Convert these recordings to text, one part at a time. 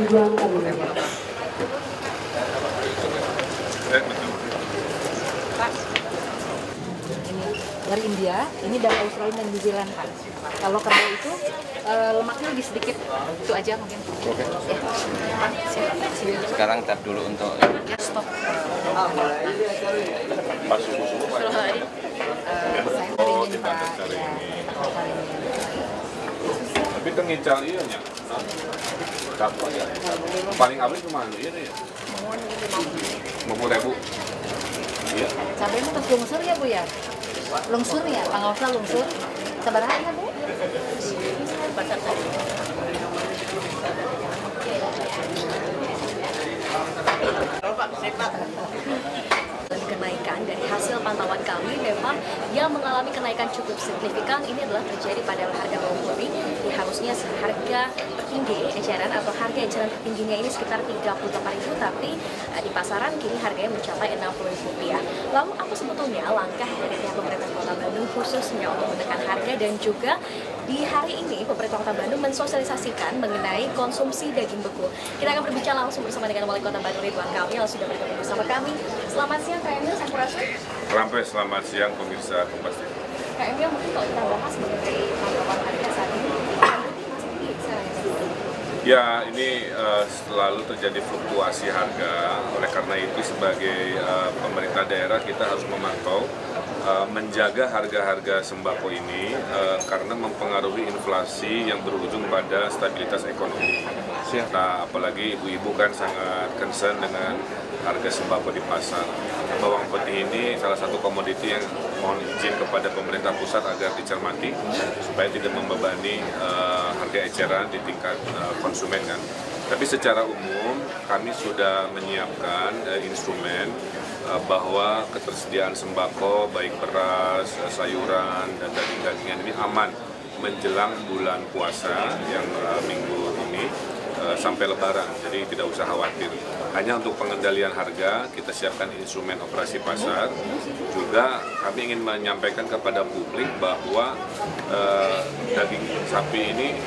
Ridwan Kamil. Ini dari India, ini dari Australia dan New Zealand, Pak. Kalau kerbau itu lemaknya lebih sedikit, itu aja mungkin. Oke. Ya. Sekarang tab dulu untuk Ya, stop. pas subuh-subuh Pak. Saya dari ini, Pak. Ya, Tapi tengical iya nya. Berapa ya? Paling awet kemana iya ya? 50.000. Iya. Cabainya terus lungsur ya, Bu ya? Lungsur ya, pangosna lungsur. Sabaraha ya, Bu? Pasar tadi. Kenaikan dari hasil pantauan kami memang yang mengalami kenaikan cukup signifikan ini adalah terjadi pada harga bawang putih. Harusnya harga tertinggi eceran atau harga eceran tertingginya ini sekitar 38.000, tapi di pasaran kini harganya mencapai Rp60.000. Lalu apa sebetulnya langkah dari pihak pemerintah Kota Bandung khususnya untuk menekan harga, dan juga di hari ini pemerintah Kota Bandung mensosialisasikan mengenai konsumsi daging beku. Kita akan berbicara langsung bersama dengan Wali Kota Bandung Ridwan Kamil sudah bergabung bersama kami. Selamat siang Kak Emil, Selamat siang pemirsa Kompas TV. Kak Emil, mungkin kalau kita bahas mengenai pantauan harga saat ini, masih tinggi sekarang Ya, ini selalu terjadi fluktuasi harga. Oleh karena itu sebagai pemerintah daerah kita harus memantau, menjaga harga-harga sembako ini karena mempengaruhi inflasi yang berujung pada stabilitas ekonomi. Nah, apalagi ibu-ibu kan sangat concern dengan harga sembako di pasar. Bawang putih ini salah satu komoditi yang mohon izin kepada pemerintah pusat agar dicermati supaya tidak membebani harga eceran di tingkat konsumen kan. Tapi secara umum kami sudah menyiapkan instrumen bahwa ketersediaan sembako baik beras, sayuran dan daging-dagingan ini aman menjelang bulan puasa yang minggu ini sampai Lebaran, jadi tidak usah khawatir. Hanya untuk pengendalian harga kita siapkan instrumen operasi pasar. Juga kami ingin menyampaikan kepada publik bahwa daging sapi ini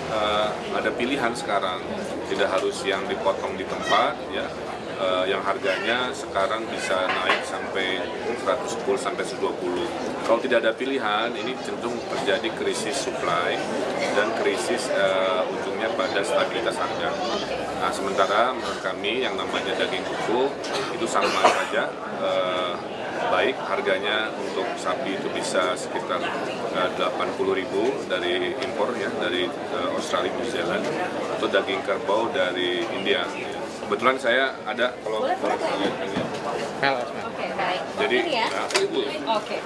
ada pilihan sekarang, tidak harus yang dipotong di tempat ya. Yang harganya sekarang bisa naik sampai 110 sampai 120. Kalau tidak ada pilihan, ini cenderung terjadi krisis supply dan krisis ujungnya pada stabilitas harga. Nah, sementara menurut kami yang namanya daging beku itu sama saja baik, harganya untuk sapi itu bisa sekitar 80.000 dari impor ya, dari Australia, New Zealand, atau daging kerbau dari India. Kebetulan saya ada, kalau boleh lihat ini. Oke, baik. Jadi, ini ya? nah, Ibu. Oke.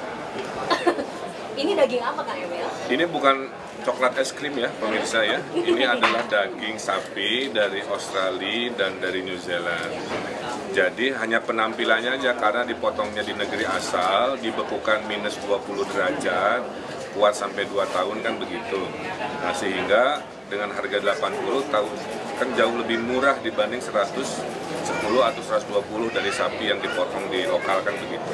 Ini daging apa Kak Emil? Ini bukan coklat es krim ya pemirsa ya. Ini adalah daging sapi dari Australia dan dari New Zealand. Jadi hanya penampilannya aja karena dipotongnya di negeri asal, dibekukan minus 20 derajat, kuat sampai 2 tahun kan begitu. Nah, sehingga dengan harga 80 tahun kan jauh lebih murah dibanding 110 atau 120 dari sapi yang dipotong di lokal kan begitu.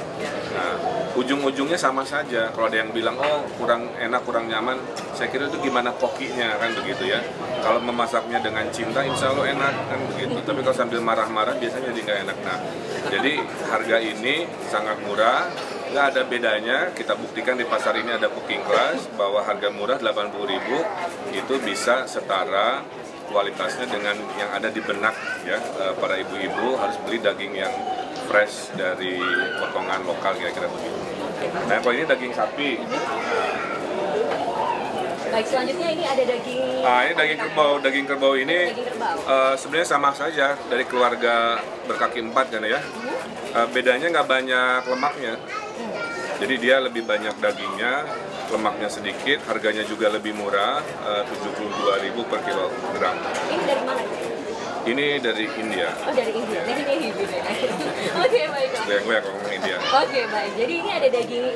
Nah, ujung-ujungnya sama saja. Kalau ada yang bilang, oh kurang enak, kurang nyaman, saya kira itu gimana kokinya kan begitu ya. Kalau memasaknya dengan cinta, insya Allah enak kan begitu. Tapi kalau sambil marah-marah, biasanya jadi nggak enak. Nah, jadi harga ini sangat murah, nggak ada bedanya. Kita buktikan di pasar ini ada cooking class, bahwa harga murah 80.000 itu bisa setara kualitasnya dengan yang ada di benak ya. Para ibu-ibu harus beli daging yang fresh dari potongan lokal kira-kira begitu. Nah, kalau ini daging sapi. Baik, selanjutnya ini ada daging. Nah, ini daging kerbau. Daging kerbau ini Daging kerbau. sebenarnya sama saja dari keluarga berkaki 4 kan ya. Bedanya nggak banyak lemaknya. Jadi dia lebih banyak dagingnya, lemaknya sedikit, harganya juga lebih murah, 72.000 per kilogram. Ini dari mana? Ini dari India. Oh, dari India. Daging India. Oke, baik. Gue ngomong India. Oke, baik. Jadi ini ada daging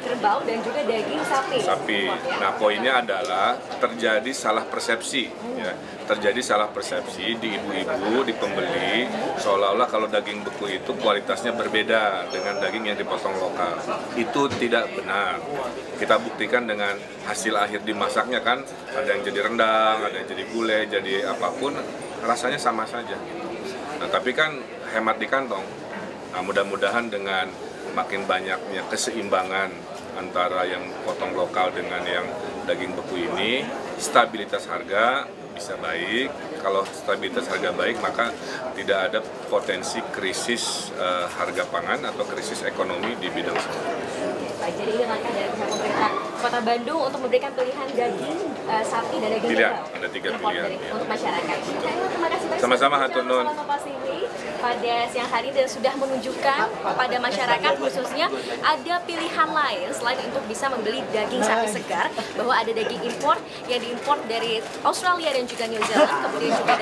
kerbau dan juga daging sapi. Sapi. Nah, poinnya adalah terjadi salah persepsi, ya. Terjadi salah persepsi di ibu-ibu, di pembeli, seolah-olah kalau daging beku itu kualitasnya berbeda dengan daging yang dipotong lokal. Itu tidak benar. Kita buktikan dengan hasil akhir dimasaknya kan, ada yang jadi rendang, ada yang jadi gulai, jadi apapun. rasanya sama saja. Nah, tapi kan hemat di kantong. Nah, mudah-mudahan dengan makin banyaknya keseimbangan antara yang potong lokal dengan yang daging beku ini, stabilitas harga bisa baik. Kalau stabilitas harga baik, maka tidak ada potensi krisis harga pangan atau krisis ekonomi di bidang semua. Jadi ini langkah dari pihak pemerintah Kota Bandung untuk memberikan pilihan daging sapi dan daging Tidak, kerbau ada 3 impor pilihan. untuk masyarakat. Terima kasih banyak. Sama-sama, hatur nuhun. Pada siang hari dan sudah menunjukkan kepada masyarakat khususnya ada pilihan lain selain untuk bisa membeli daging sapi segar, bahwa ada daging impor yang diimpor dari Australia dan juga New Zealand, kemudian juga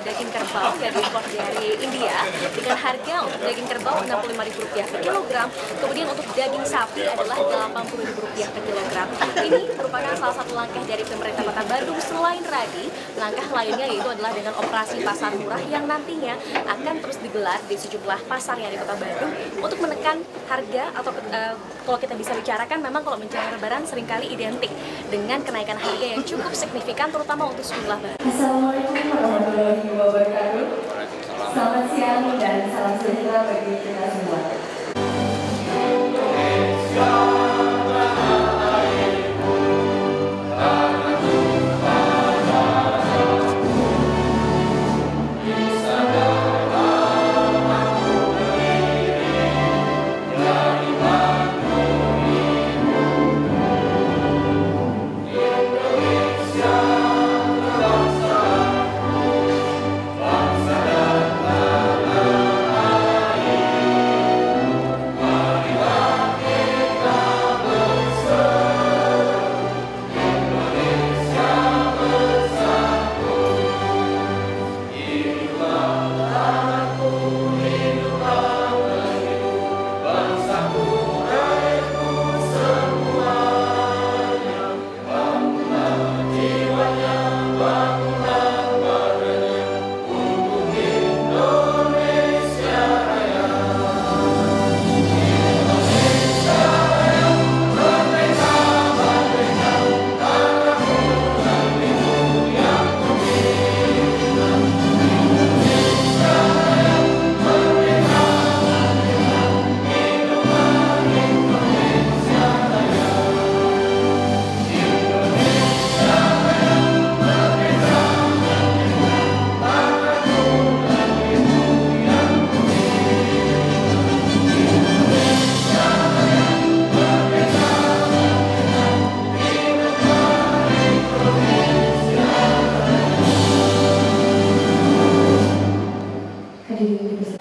daging kerbau yang diimpor dari India dengan harga untuk daging kerbau Rp65.000 per kilogram, kemudian untuk daging sapi adalah Rp80.000 per kilogram. Ini merupakan salah satu langkah dari pemerintah Kota Bandung. Selain tadi, langkah lainnya yaitu adalah dengan operasi pasar murah yang nantinya akan terus digelar di sejumlah pasar yang di Kota Bandung untuk menekan harga atau kalau kita bisa bicarakan memang kalau menjelang Lebaran seringkali identik dengan kenaikan harga yang cukup signifikan terutama untuk sejumlah barang. Assalamualaikum warahmatullahi wabarakatuh. Selamat siang dan salam sejahtera bagi kita semua.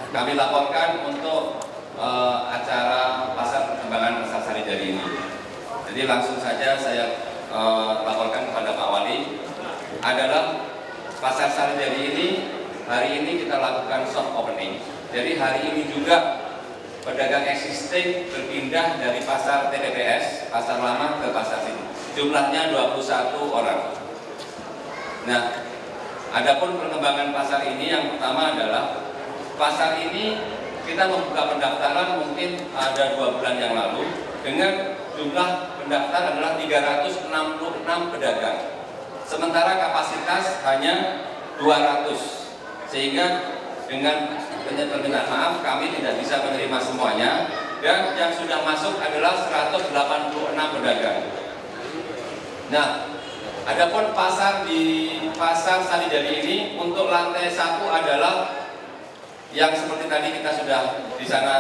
Kami laporkan untuk acara pasar perkembangan pasar Sari Jadi ini. Jadi langsung saja saya laporkan kepada Pak Wali, adalah pasar Sari Jadi ini hari ini kita lakukan soft opening. Jadi hari ini juga pedagang existing berpindah dari pasar TPPS, pasar lama ke pasar sini. Jumlahnya 21 orang. Nah, adapun perkembangan pasar ini yang pertama adalah pasar ini kita membuka pendaftaran mungkin ada 2 bulan yang lalu dengan jumlah pendaftar adalah 366 pedagang. Sementara kapasitas hanya 200. Sehingga dengan permintaan maaf kami tidak bisa menerima semuanya, dan yang sudah masuk adalah 186 pedagang. Nah, adapun pasar di pasar Sari Jadi ini untuk lantai 1 adalah yang seperti tadi kita sudah di sana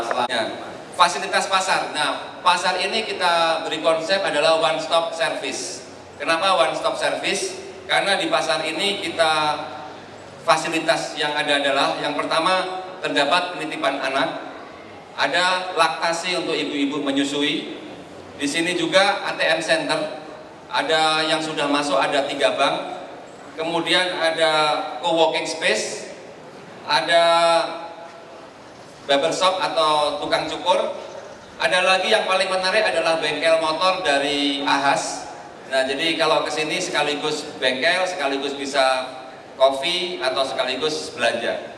selanjutnya. Fasilitas pasar. Nah, pasar ini kita beri konsep adalah one stop service. Kenapa one stop service? Karena di pasar ini kita fasilitas yang ada adalah yang pertama terdapat penitipan anak, ada laktasi untuk ibu-ibu menyusui. Di sini juga ATM center, ada yang sudah masuk ada 3 bank. Kemudian ada co-working space, ada barbershop atau tukang cukur. Ada lagi yang paling menarik adalah bengkel motor dari Ahas. Nah, jadi kalau ke sini sekaligus bengkel, sekaligus bisa kopi atau sekaligus belanja.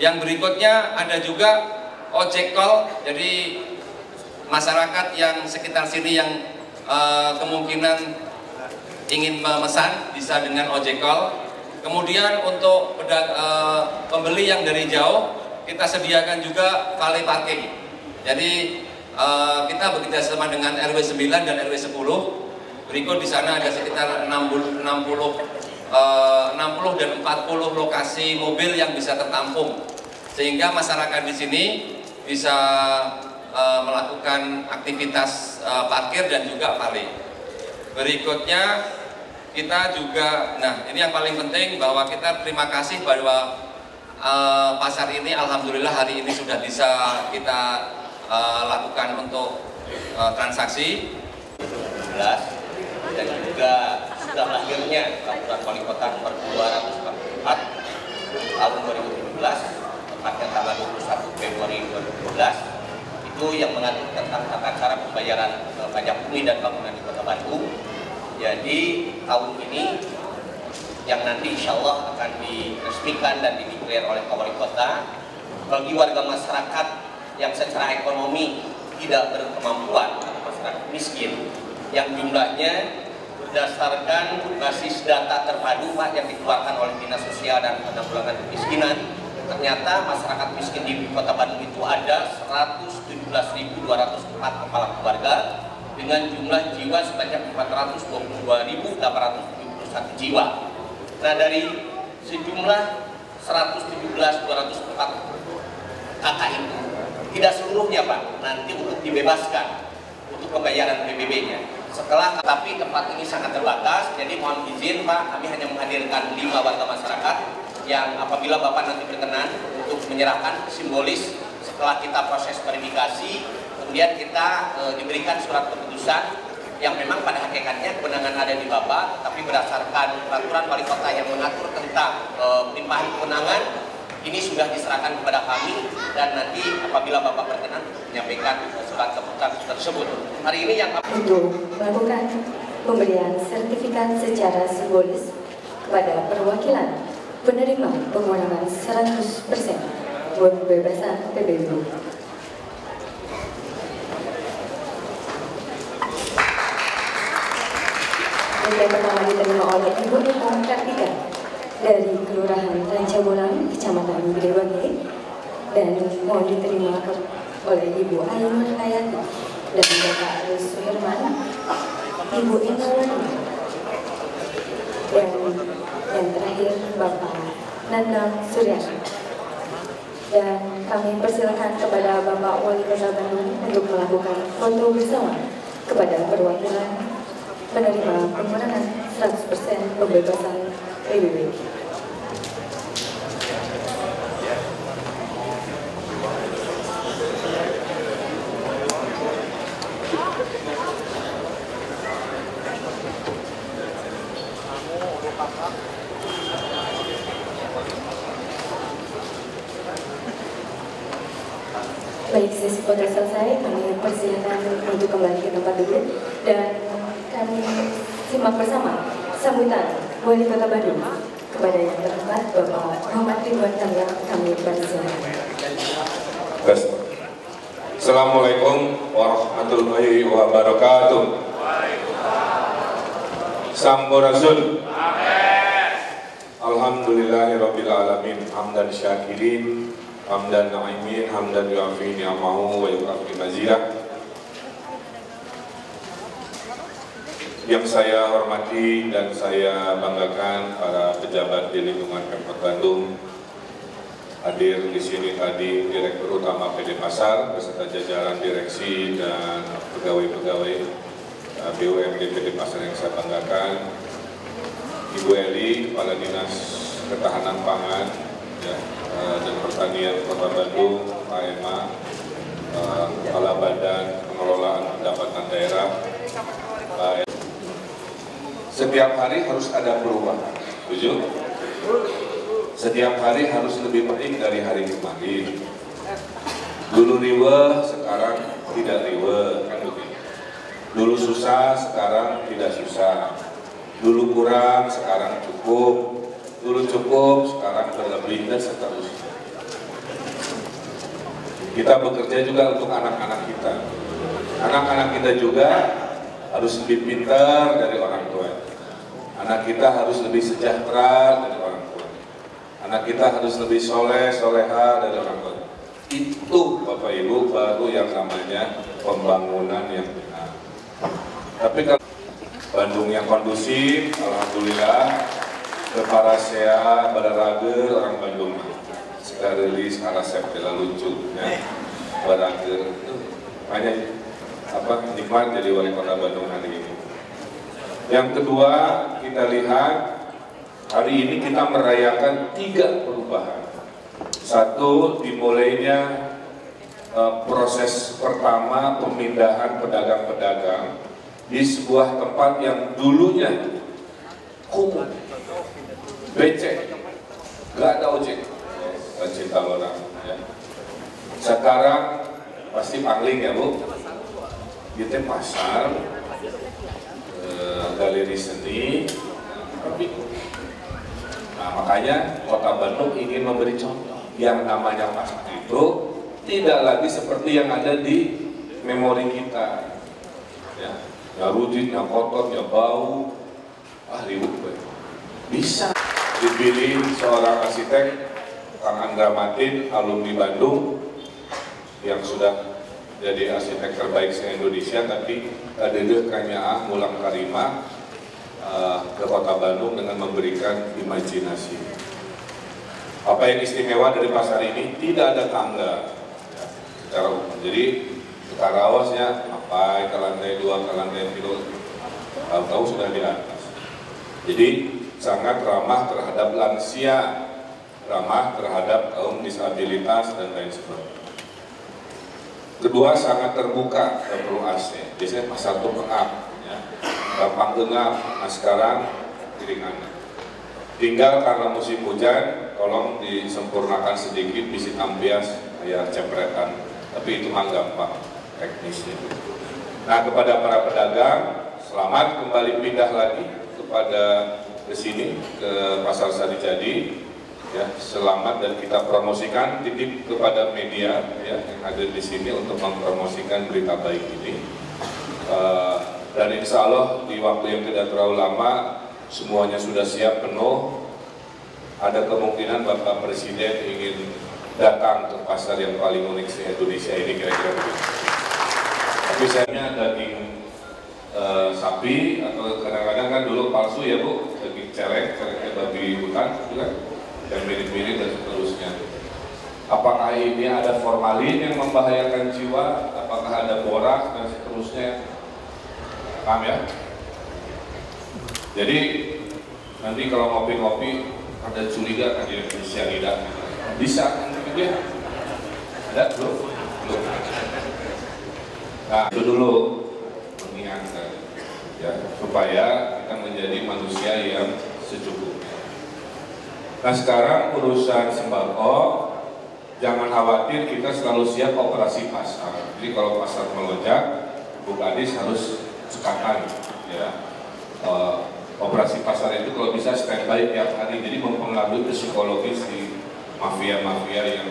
Yang berikutnya ada juga ojek call. Jadi masyarakat yang sekitar sini yang kemungkinan ingin memesan bisa dengan ojek call. Kemudian untuk pembeli yang dari jauh, kita sediakan juga valet parking. Jadi kita bekerja sama dengan RW 9 dan RW 10. Berikut di sana ada sekitar 60 dan 40 lokasi mobil yang bisa tertampung, sehingga masyarakat di sini bisa melakukan aktivitas parkir dan juga valet. Berikutnya kita juga, nah ini yang paling penting, bahwa kita terima kasih bahwa pasar ini alhamdulillah hari ini sudah bisa kita lakukan untuk transaksi. Dan juga sudah lahirnya Peraturan Wali Kota Nomor 244 tahun 2017, tepatnya tanggal 21 Februari 2017, itu yang mengatur tentang tata cara pembayaran pajak bumi dan bangunan di Kota Bandung. Jadi tahun ini yang nanti insya Allah akan diresmikan dan dideklar oleh Pak Wali Kota, bagi warga masyarakat yang secara ekonomi tidak berkemampuan, masyarakat miskin, yang jumlahnya berdasarkan basis data terpadu Pak yang dikeluarkan oleh Dinas Sosial dan Penanggulangan Kemiskinan, ternyata masyarakat miskin di Kota Bandung itu ada 117.204 kepala keluarga dengan jumlah jiwa sebanyak 422.871 jiwa. Nah, dari sejumlah 117.204 kakak itu, tidak seluruhnya Pak nanti untuk dibebaskan untuk pembayaran PBB-nya. Setelah, tapi tempat ini sangat terbatas, jadi mohon izin Pak, kami hanya menghadirkan 5 warga masyarakat yang apabila Bapak nanti berkenan untuk menyerahkan simbolis setelah kita proses verifikasi, kemudian kita diberikan surat keputusan yang memang pada hakikatnya kewenangan ada di Bapak, tapi berdasarkan peraturan wali kota yang mengatur tentang pelimpahan kewenangan, ini sudah diserahkan kepada kami, dan nanti apabila Bapak berkenan menyampaikan surat keputusan tersebut. Hari ini yang untuk melakukan pemberian sertifikat secara simbolis kepada perwakilan penerima pengurangan 100% pembebasan PBB. Yang pertama diterima oleh Ibu Eko Kartika dari Kelurahan Rancabulang, Kecamatan Gedewage, dan mohon diterima oleh Ibu Ainur Hayati dan Bapak Arus Suherman, Ibu Inawati, dan yang terakhir Bapak Nandang Suryani. Dan kami persilakan kepada Bapak Wali Kota Bandung untuk melakukan foto bersama kepada perwakilan penerima pengurangan 100% pembebasan PBB. Baik, sesi foto selesai, kami persilakan untuk kembali ke tempat duduk dan kami simak bersama sambutan Wali Kota Bandung kepada yang terhormat Bapak Muhammad Ridwan Kamil. Kami persilakan. Assalamualaikum warahmatullahi wabarakatuh. Sampurasun. Alhamdulillahirabbil alamin, hamdan syakirin, hamdan na'imin, hamdan yu'afi ni'amahu wa yu'afi mazidah. Yang saya hormati dan saya banggakan para pejabat di lingkungan Pemkot Bandung, hadir di sini tadi Direktur Utama PD Pasar beserta jajaran direksi dan pegawai-pegawai BUMD PD Pasar yang saya banggakan, Ibu Eli, Kepala Dinas Ketahanan Pangan dan Pertanian Kota Bandung, Pak Ema, Kepala Badan Pengelolaan Pendapatan Daerah, Pak. Setiap hari harus ada perubahan, setuju? Setiap hari harus lebih baik dari hari kemarin. Dulu riweh, sekarang tidak riweh, kan begitu. Dulu susah, sekarang tidak susah. Dulu kurang, sekarang cukup. Dulu cukup, sekarang berlebih, dan seterusnya. Kita bekerja juga untuk anak-anak kita. Anak-anak kita juga harus lebih pintar dari orang tua. Anak kita harus lebih sejahtera dari orang Anak kita harus lebih soleh, soleha dari orang tua. Itu Bapak Ibu baru yang namanya pembangunan yang benar. Tapi kalau Bandung yang kondusif, alhamdulillah, Keparasea, Bararager, orang Bandung sekaligus arasep bela lucu, ya. Bararager itu hanya nikmat jadi wali kota Bandung hari ini. Yang kedua, kita lihat hari ini kita merayakan 3 perubahan. Satu, dimulainya proses pertama pemindahan pedagang-pedagang di sebuah tempat yang dulunya kumuh, becek, gak ada ojek, cinta orang. Ya. Sekarang pasti pangling ya Bu, kita pasar, galeri seni, nah makanya Kota Bandung ingin memberi contoh yang namanya pasar itu tidak lagi seperti yang ada di memori kita, ya, nggak rujit, nggak kotor, nggak bau, ribut. Bisa dipilih seorang arsitek, Kang Andra Matin, alumni Bandung, yang sudah jadi arsitek terbaik se-Indonesia, tapi dedeh kanyaah mulang karima ke Kota Bandung dengan memberikan imajinasi. Apa yang istimewa dari pasar ini? Tidak ada tangga, ya, secara umum. Jadi karawasnya apa ke lantai 2, ke lantai 3, tahu sudah di atas. Jadi sangat ramah terhadap lansia, ramah terhadap kaum disabilitas dan lain sebagainya. Kedua, sangat terbuka, dan perlu AC. Biasanya pasar itu pengap, ya, gampang genap. Nah sekarang ringan. Tinggal karena musim hujan, tolong disempurnakan sedikit, bisi tampias, kayak cepretan. Tapi itu mah gampang, teknisnya. Nah kepada para pedagang, selamat kembali pindah lagi ke sini, ke Pasar Sarijadi. Ya, selamat, dan kita promosikan, titip kepada media ya, yang ada di sini untuk mempromosikan berita baik ini. Dan insya Allah di waktu yang tidak terlalu lama semuanya sudah siap penuh. Ada kemungkinan Bapak Presiden ingin datang ke pasar yang paling unik di Indonesia ini, kira-kira begitu. Tapi sayangnya daging sapi atau kadang-kadang kan dulu palsu ya Bu, daging celek babi hutan, juga yang mirip-mirip dan seterusnya. Apakah ini ada formalin yang membahayakan jiwa? Apakah ada borak dan seterusnya? Paham ya? Jadi nanti kalau ngopi-ngopi ada curiga kan di cyanida, bisa kan dia? Ada belum? Belum. Nah itu dulu mengingatkan ya, supaya kita menjadi manusia yang secukupnya. Nah sekarang urusan sembako, jangan khawatir, kita selalu siap operasi pasar. Jadi kalau pasar melonjak, Bu Kadis harus cekatan ya. Operasi pasar itu kalau bisa standby tiap hari, jadi mempengaruhi psikologis di mafia-mafia yang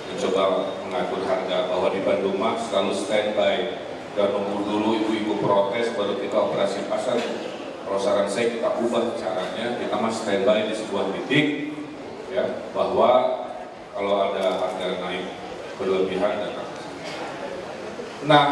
mencoba mengatur harga, bahwa di Bandung mah selalu standby, dan nunggu dulu ibu-ibu protes baru kita operasi pasar. Kalau saran saya kita ubah caranya, kita mah standby di sebuah titik ya, bahwa kalau ada harga naik berlebihan datang. Nah,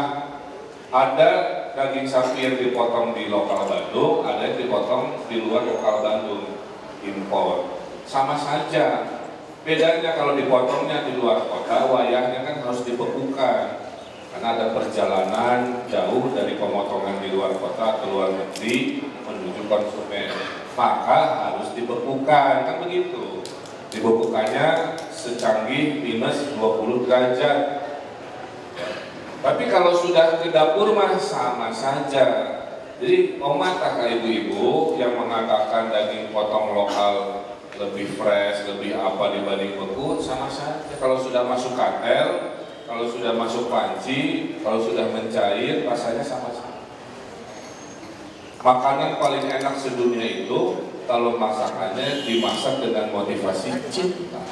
ada daging sapi yang dipotong di lokal Bandung, ada yang dipotong di luar lokal Bandung, impor. Sama saja. Bedanya kalau dipotongnya di luar kota, wayahnya kan harus dibekukan. Karena ada perjalanan jauh dari pemotongan di luar kota ke luar negeri menuju konsumen. Maka harus dibekukan, kan begitu. Dibekukannya secanggih minus 20 derajat. Ya. Tapi kalau sudah ke dapur mah sama saja. Jadi omatah ibu-ibu yang mengatakan daging potong lokal lebih fresh, lebih apa dibanding beku, sama saja. Kalau sudah masuk katel, kalau sudah masuk panci, kalau sudah mencair, rasanya sama-sama. Makanan paling enak sedunia itu kalau masakannya dimasak dengan motivasi cinta.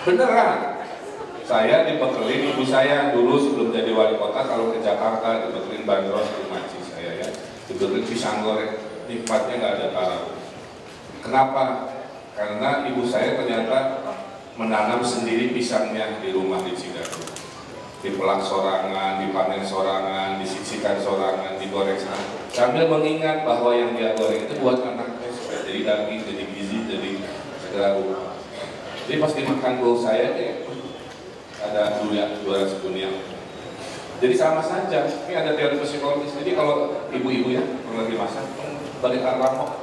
Beneran. Saya dibekelin ibu saya dulu sebelum jadi wali kota, kalau ke Jakarta dibekelin bandros di maci saya ya, dibekelin pisang goreng, nikmatnya nggak ada taruh. Kenapa? karena ibu saya ternyata menanam sendiri pisangnya di rumah di Cigaruh. Dipelak sorangan, dipanen sorangan, disisikan sorangan, digoreng sorangan. Sambil mengingat bahwa yang dia goreng itu buat anaknya supaya jadi daging, jadi gizi, jadi segala rupa. Jadi pas dimakan bau saya ada juara sedunia. Jadi sama saja, ini ada teori psikologis. Jadi kalau ibu-ibu ya, kalau lagi masak, balik arang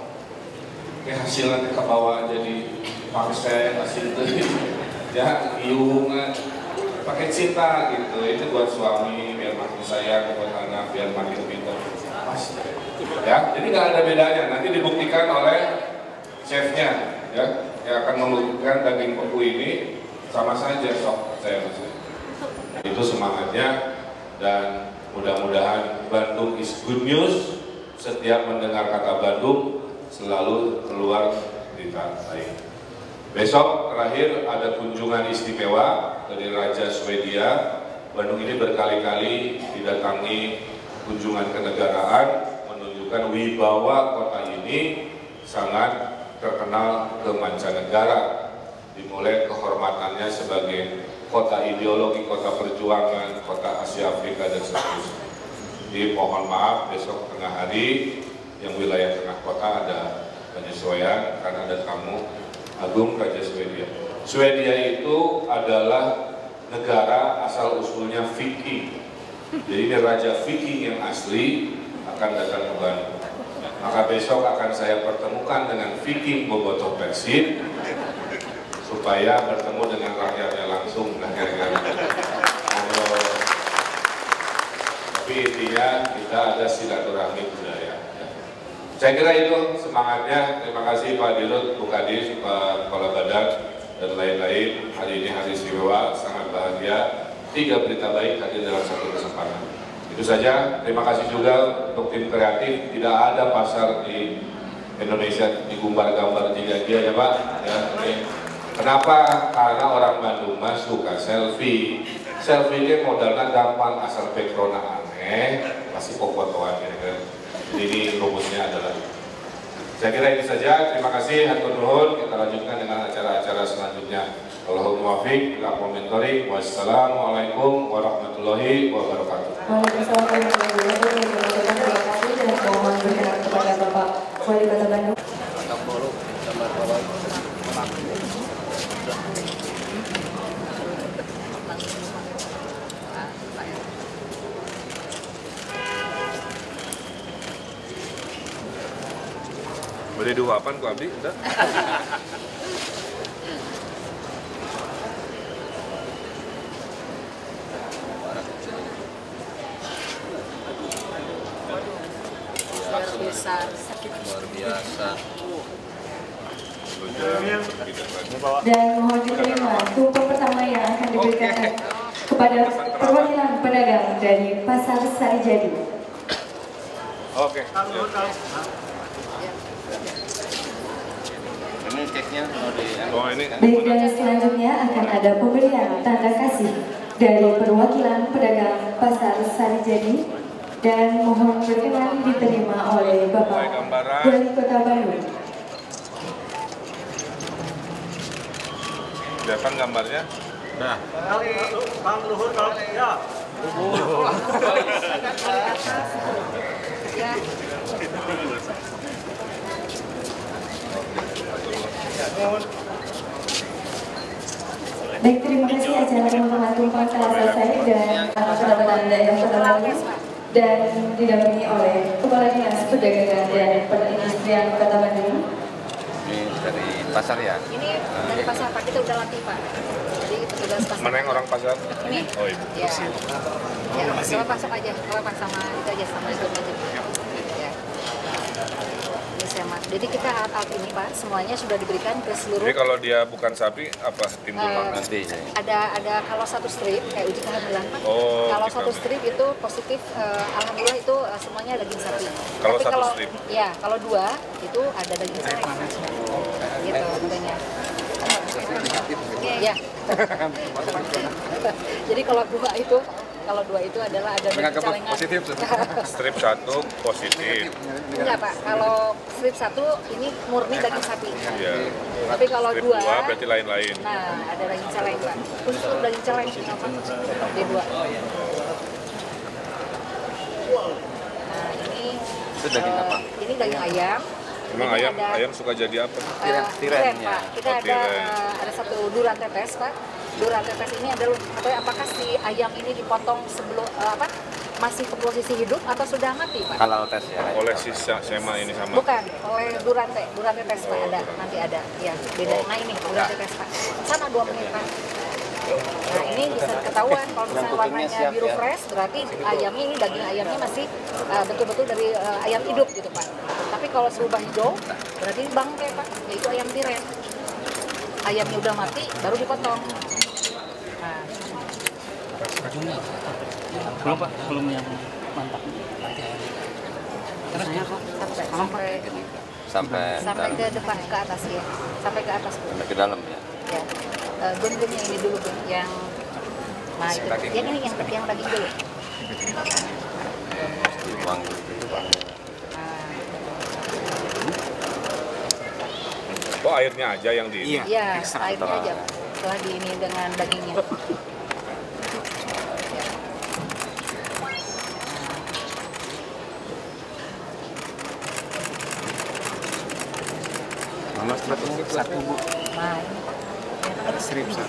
kayak hasilnya ke bawah jadi paksa asin ya iung pakai cinta gitu. Itu buat suami biar makin sayang, buat anak biar makin pintar. Pas ya, jadi nggak ada bedanya. Nanti dibuktikan oleh chefnya ya, yang akan membuktikan daging beku ini sama saja sok saya maksud. Itu semangatnya. Dan mudah-mudahan Bandung is good news. Setiap mendengar kata Bandung selalu keluar berita baik. Besok terakhir ada kunjungan istimewa dari Raja Swedia. Bandung ini berkali-kali didatangi kunjungan kenegaraan, menunjukkan wibawa kota ini sangat terkenal ke mancanegara. Dimulai kehormatannya sebagai kota ideologi, kota perjuangan, kota Asia Afrika dan seterusnya. Jadi mohon maaf besok tengah hari yang wilayah tengah kota ada penyesuaian karena ada tamu agung Raja Swedia. Swedia itu adalah negara asal usulnya Viking. Jadi ini Raja Viking yang asli akan datang ke Bandung. Maka besok akan saya pertemukan dengan Viking Bobotoh Persib supaya bertemu dengan rakyatnya langsung. Tapi intinya kita ada silaturahmi budaya. Saya kira itu semangatnya. Terima kasih Pak Dirut, Bu Kadis, Pak Kepala Badan dan lain-lain. Hari ini hari istimewa, sangat bahagia. 3 berita baik hadir dalam satu kesempatan. Itu saja. Terima kasih juga untuk tim kreatif. Tidak ada pasar di Indonesia digumbar-gambar dia ya Pak. Ya, okay. Kenapa? Karena orang Bandung mah suka selfie. Selfie ini modalnya gampang, asal background aneh, pasti fotoan gitu. Jadi ini rumusnya adalah. Saya kira ini saja. Terima kasih. Hatur nuhun. Kita lanjutkan dengan acara-acara selanjutnya. Allahumma muwaffiq ila aqwamit. Wassalamualaikum warahmatullahi wabarakatuh. Waalaikumsalam warahmatullahi wabarakatuh. Terima kasih dan mohon berkenan kepada Bapak Wali Kota Bandung. Boleh duapan ku abdi? Enggak? Luar biasa. Dan mohon diterima tumpeng pertama yang akan diberikan kepada perwakilan pedagang dari Pasar Sarijadi. Oke. Ini ceknya mau di. Oh ini. Baik, dan selanjutnya akan ada pemberian tanda kasih dari perwakilan pedagang Pasar Sarijadi. Dan mohon berkenan diterima oleh Bapak Wali Kota Bandung. Kelihatan gambarnya? Nah. Bang Luhur kalau ya. Baik, terima kasih acara penghormatan tumpang telah selesai dan kerabat daerah Kota Bandung dan didampingi oleh Kepala Dinas Perdagangan dan Perindustrian Kota Bandung. Ini dari pasar ya? Ini dari pasar Pak, kita udah latih Pak. Jadi petugas pasar. Mana yang orang pasar? Ini? Oh ibu. Ya. Ya, kalau pasok aja, kalau pas sama itu aja sama itu aja. Ya. Ini sama. Jadi kita alat ini Pak, semuanya sudah diberikan ke seluruh. Jadi kalau dia bukan sapi, apa timbul Nanti. Ada kalau satu strip kayak uji kehamilan Pak. Oh, kalau gitu. satu strip itu positif, alhamdulillah itu semuanya daging sapi. Kalau Tapi satu strip? Ya, kalau 2 itu ada daging sapi. Gitu bedanya. Ya. Jadi kalau 2 itu Kalau 2 itu adalah ada daging celengan. Positif. Strip 1 positif. Enggak Pak, kalau strip 1 ini murni daging sapi. Ya. Tapi kalau Strip 2, 2 berarti lain-lain. nah ada daging celeng Pak. Khusus untuk daging celeng apa? D2. Nah ini Itu daging apa? Ini daging ayam. Emang Ini ayam suka jadi apa? tiren Pak. Kita Oh, tiren. ada satu duran tetes Pak. Duran tetes ini adalah apakah si ayam ini dipotong sebelum masih ke posisi hidup atau sudah mati Pak? Halal tes ya. Oleh si Sema ini sama. Bukan, oleh duran tetes Pak ada, nanti ada. Ya, beda. Nah ini duran tetes Pak. Sama 2 menit Pak. Nah ini bisa ketahuan kalau misalnya warnanya biru fresh, berarti ayamnya ini daging ayamnya masih betul-betul dari ayam hidup gitu Pak. Tapi kalau berubah hijau, berarti bangkai Pak, yaitu ayam tiren. Ayamnya udah mati, baru dipotong. Nah, Belum Pak, belum yang mantap. sampai ke depan ke atas ya, sampai ke atas. Sampai ke dalam ya. Ya. Gun-gunnya ini dulu Gun, yang nah itu, yang ini yang daging dulu. Dibuang gitu Pak. Oh, airnya aja yang di ini. Iya, airnya aja setelah di ini dengan dagingnya. Mama strip 1 Bu. Nah, ini. Ada strip 1.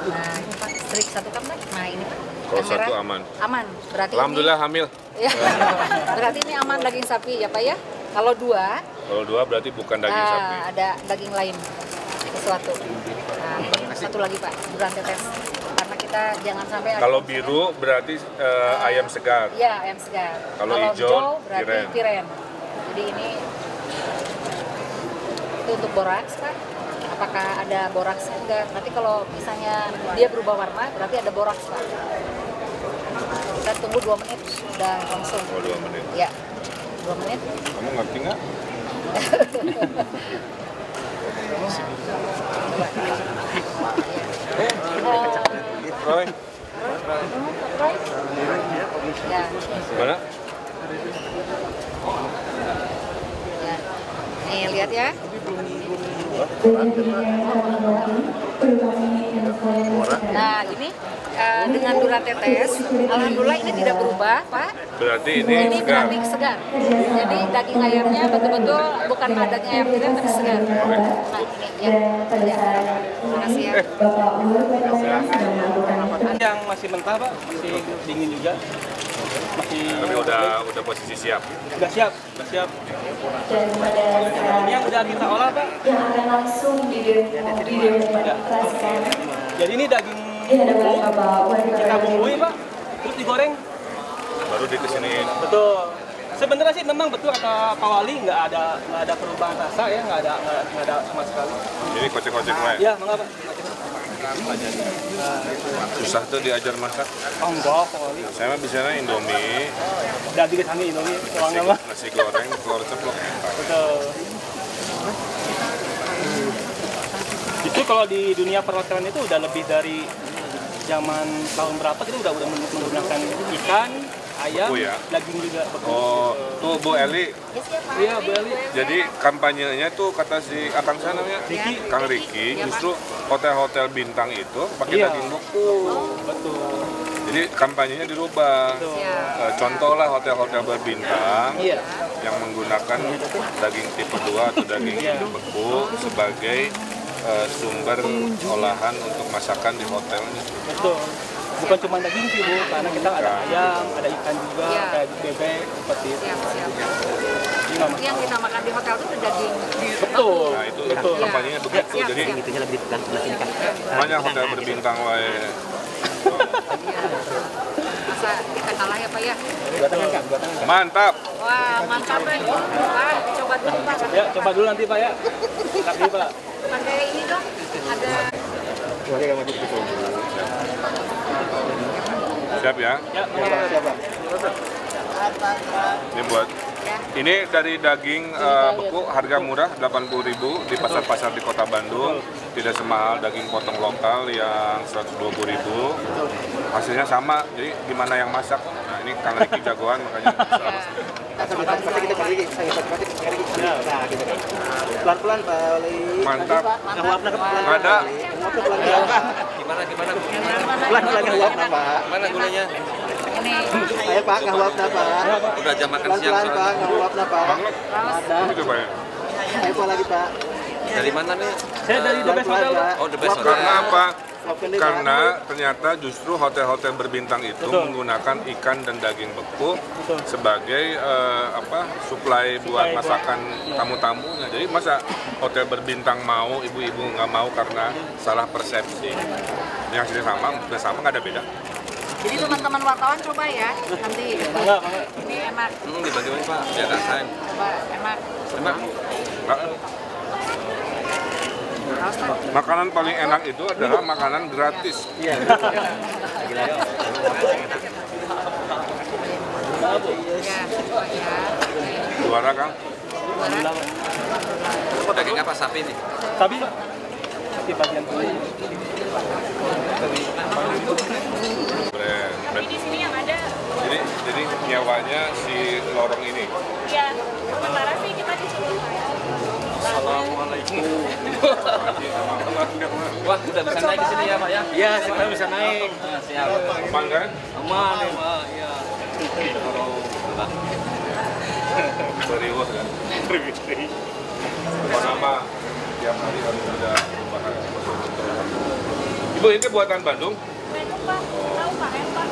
Nah, ini Pak, strik 1 kan Pak. Nah, ini Pak. Kalau Yang merah, 1 aman. Aman. Berarti Alhamdulillah ini, hamil. ya. Berarti ini aman daging sapi ya Pak ya. Kalau 2, Kalau 2 berarti bukan daging sapi. ada daging lain sesuatu. Nah, ini satu lagi Pak, duran tetes. Karena kita jangan sampai ada Kalau biru berarti ayam segar. Iya, ayam segar. Kalau hijau, berarti tiren. Jadi ini itu untuk boraks Pak. Apakah ada boraksnya enggak? Nanti kalau misalnya dia berubah warna, berarti ada boraks Pak. Kita tunggu 2 menit, udah langsung. Oh, 2 menit. Ya, 2 menit. Kamu ngerti nggak? Roy, Ya, mana? ya. Nih lihat ya. Nah ini dengan duran tetes, alhamdulillah ini tidak berubah Pak. Berarti ini Ini segar. berarti segar. Jadi daging ayamnya betul-betul bukan daging ayam tiren tapi segar. Nah ini ya. Terima kasih ya. Yang masih mentah Pak, masih dingin juga. Masih Tapi udah posisi siap. udah siap. Daripada sekarang Ini yang udah kita olah Pak. yang akan langsung didemonstrasikan Jadi ini daging di hadapan Bapak Wali kita Kota bumbui Pak, terus digoreng. Baru dikesiniin. Betul. Sebenarnya sih memang betul kata Pak Wali nggak ada perubahan rasa ya, nggak ada sama sekali. Jadi kocek-kocek wae. Ya, mengapa? Susah tuh diajar masak. Oh enggak, Pak Wali. Saya mah bisanya Indomie, Udah dikit kami Indomie, uangnya mah. nasi goreng, telur ceplok. Betul. Itu kalau di dunia perhotelan itu udah lebih dari zaman tahun berapa kita udah menggunakan ikan, ayam, Beku ya? daging juga. beku. Oh, tuh Bu Eli. Iya, Bu Eli. Jadi kampanyenya tuh kata si Akang sana namanya Kang Riki, justru hotel-hotel bintang itu pakai Iya. daging beku. Betul. Jadi kampanyenya dirubah. Contoh lah hotel-hotel berbintang Iya. yang menggunakan daging tipe 2 atau daging beku sebagai sumber olahan untuk masakan di hotelnya. Betul. Bukan cuma daging sih Bu, karena kita ada ayam, ada ikan juga, Iya. kayak bebek, seperti itu. Siap. Ini nggak Yang masalah. kita makan di hotel itu daging. Betul. Nah itu Betul. kampanyenya begitu. Siap, Jadi siap. banyak hotel berbintang wae. Masa kita kalah ya Pak ya? Dua tangan kan, dua tangan kan. Mantap. Wah mantap nih. Pak, coba dulu Pak. Ya, coba dulu nanti Pak ya. Tapi Pak. Pakai ini dong. Ada. Siap ya. Ya, siapa? Ini buat ini dari daging beku harga murah 80.000 di pasar-pasar di Kota Bandung. tidak semahal daging potong lokal yang 120.000. Hasilnya sama, jadi gimana yang masak? Nah ini Kang Riki jagoan makanya. Pelan-pelan Pak Wali. Mantap. Ngawapna pelan. Ada. Gimana? Pelan-pelan ngawapna Pak. Mana gulanya? Ayo Pak, ngawapna Pak. Udah jam makan siang Pelan-pelan Pak, soalnya. ngawapna Pak. Ini coba ya. Ayo Pak lagi Pak. Dari mana nih? Saya dari The Best Hotel, Pak. Oh, The Best Hotel. Karena apa? Suapin deh, Pak. Karena ternyata justru hotel-hotel berbintang itu Betul. menggunakan ikan dan daging beku sebagai suplai buat masakan tamu-tamunya. Jadi masa hotel berbintang mau, ibu-ibu nggak mau karena salah persepsi. Ini hasilnya sama, udah sama nggak ada beda. Jadi teman-teman wartawan coba ya, nanti Enggak. ini enak, Dibagi-bagi Pak, biar rasain. coba enak. Enak. Nggak. Makanan paling enak itu adalah makanan gratis. Ya. Juara Kang. Daging apa sapi nih? Tapi di bagian kulit. Brand. Di sini yang ada, Jadi nyawanya si lorong ini. ya sementara sih kita di sini. Assalamualaikum. Wah, udah bisa naik ke sini ya Pak ya? Iya, kita bisa naik. Siap. Aman kan? Aman ya, Pak. Iya. Beriwah kan? Nama tiap hari harus ada perubahan. Ibu ini buatan Bandung, Bandung, Pak. Tahu Pak, Pak.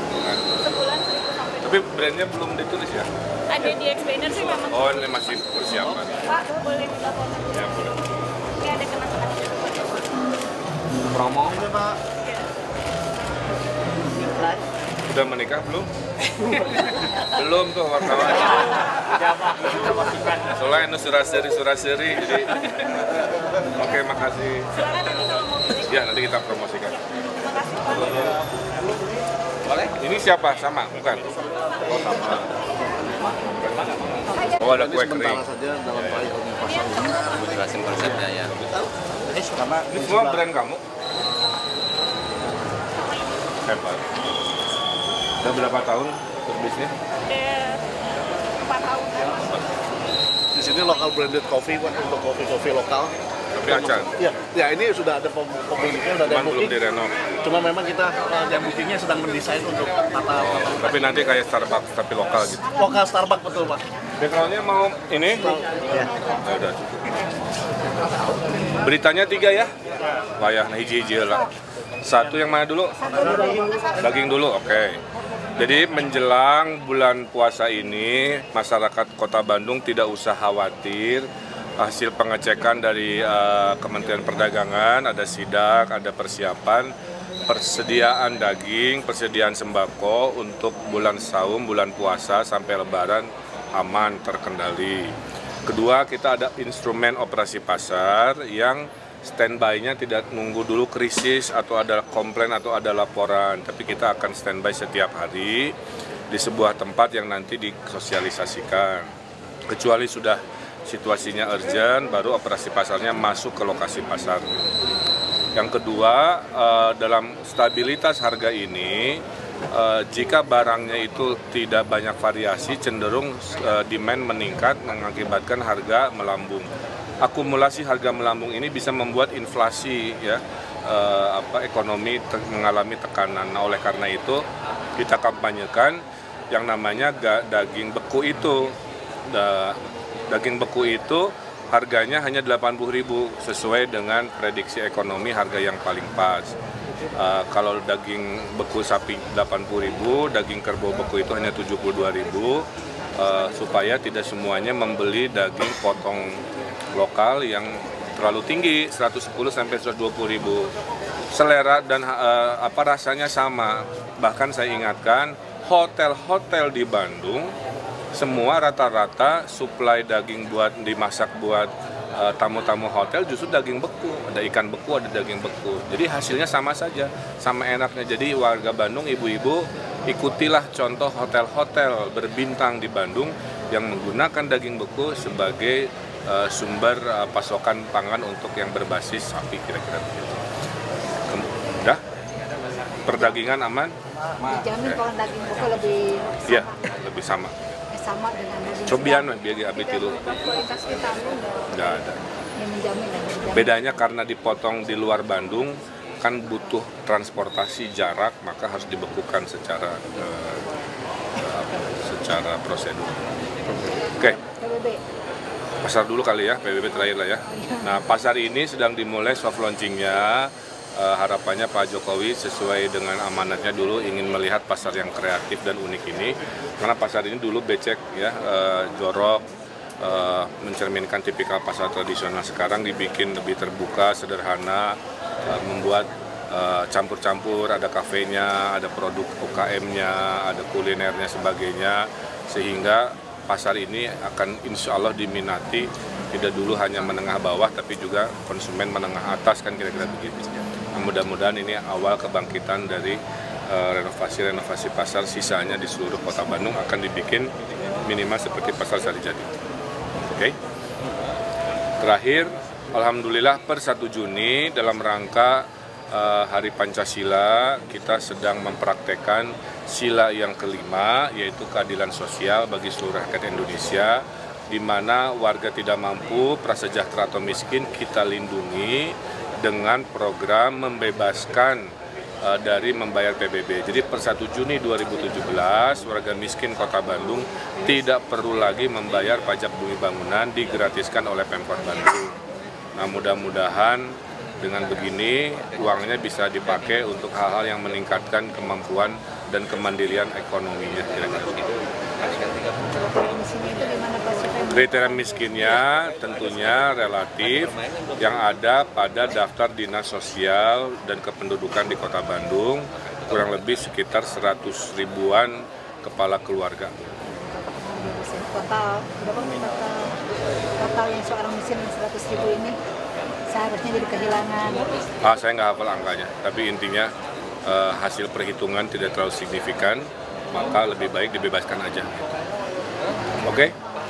Sebulan 1.000 sampai. tapi brandnya belum ditulis ya? Ada di explainer sih memang. Oh ini masih persiapan. Pak, boleh minta foto? Ya boleh. Ini ada kenang-kenang. Promo. Udah menikah belum? Belum tuh wartawan. Soalnya ini suraseri jadi. Oke makasih. Silakan nanti kalau mau pilih. Ya nanti kita promosikan. Terima kasih, Pak. Boleh? Ini siapa? Sama? Bukan? Oh sama. Oh ada kue kering. saja dalam payungnya pasar ini. Aku jelasin konsepnya ya. Karena Ini semua brand kamu? Hebat. Udah berapa tahun berbisnis? Udah 4 tahun. di sini lokal branded coffee Pak, untuk kopi lokal. Tapi acan. Ya ini sudah ada pemiliknya, sudah ada Cuman belum booking. direnov. Cuma memang kita yang bookingnya sedang mendesain untuk tata Tapi nanti kayak Starbucks tapi lokal gitu. lokal Starbucks betul Pak. Backgroundnya mau ini? Ya. Nah, udah cukup. Beritanya 3 ya? Wayah nah hiji-hiji lah. Satu yang mana dulu? Daging dulu, oke. Jadi menjelang bulan puasa ini, masyarakat Kota Bandung tidak usah khawatir. Hasil pengecekan dari Kementerian Perdagangan, ada sidak, ada persiapan, persediaan daging, persediaan sembako untuk bulan saum, bulan puasa sampai lebaran aman, terkendali. Kedua, kita ada instrumen operasi pasar yang standby-nya tidak nunggu dulu krisis atau ada komplain atau ada laporan, tapi kita akan standby setiap hari di sebuah tempat yang nanti disosialisasikan. Kecuali sudah situasinya urgent, baru operasi pasarnya masuk ke lokasi pasar. Yang kedua, dalam stabilitas harga ini, jika barangnya itu tidak banyak variasi, cenderung demand meningkat mengakibatkan harga melambung. Akumulasi harga melambung ini bisa membuat inflasi ya, ekonomi mengalami tekanan. Nah, oleh karena itu kita kampanyekan yang namanya daging beku itu. Daging beku itu harganya hanya 80.000 sesuai dengan prediksi ekonomi harga yang paling pas. Kalau daging beku sapi 80.000, daging kerbau beku itu hanya 72.000, supaya tidak semuanya membeli daging potong lokal yang terlalu tinggi 110 sampai 120.000. Selera dan rasanya sama. Bahkan saya ingatkan hotel-hotel di Bandung semua rata-rata suplai daging buat dimasak buat tamu-tamu hotel justru daging beku, ada ikan beku, ada daging beku. Jadi hasilnya sama saja, sama enaknya. Jadi warga Bandung, ibu-ibu, ikutilah contoh hotel-hotel berbintang di Bandung yang menggunakan daging beku sebagai sumber pasokan pangan untuk yang berbasis sapi, kira-kira begitu. Udah? Perdagingan aman? Dijamin kalau daging buka lebih sama? Iya, lebih sama. Sama dengan daging Cobian biar abi tilu. kualitas vitamin Nggak ada. yang menjamin. Bedanya karena dipotong di luar Bandung, kan butuh transportasi jarak, maka harus dibekukan secara prosedur. Oke. PBB. Pasar dulu kali ya, PBB terakhir lah ya. Nah, pasar ini sedang dimulai soft launchingnya. Harapannya Pak Jokowi sesuai dengan amanatnya dulu ingin melihat pasar yang kreatif dan unik ini. Karena pasar ini dulu becek ya, jorok, mencerminkan tipikal pasar tradisional. Sekarang dibikin lebih terbuka, sederhana, membuat campur-campur, ada kafenya, ada produk UKM-nya, ada kulinernya sebagainya, sehingga pasar ini akan insya Allah diminati tidak dulu hanya menengah bawah tapi juga konsumen menengah atas, kan kira-kira begitu. Nah, mudah-mudahan ini awal kebangkitan dari renovasi pasar sisanya di seluruh kota Bandung akan dibikin minimal seperti pasar Sarijadi. Oke. Terakhir, alhamdulillah per 1 Juni dalam rangka Hari Pancasila kita sedang mempraktekkan sila yang kelima, yaitu keadilan sosial bagi seluruh rakyat Indonesia, di mana warga tidak mampu, prasejahtera atau miskin kita lindungi dengan program membebaskan dari membayar PBB. Jadi per 1 Juni 2017 warga miskin Kota Bandung tidak perlu lagi membayar pajak bumi bangunan, digratiskan oleh Pemkot Bandung. Nah, mudah-mudahan dengan begini uangnya bisa dipakai untuk hal-hal yang meningkatkan kemampuan dan kemandirian ekonominya. Kriteria miskinnya tentunya relatif yang ada pada daftar dinas sosial dan kependudukan di Kota Bandung, kurang lebih sekitar 100 ribuan kepala keluarga. Total yang seorang miskin 100 ribu ini seharusnya jadi kehilangan. Saya nggak hafal angkanya, tapi intinya hasil perhitungan tidak terlalu signifikan, maka lebih baik dibebaskan aja. Oke?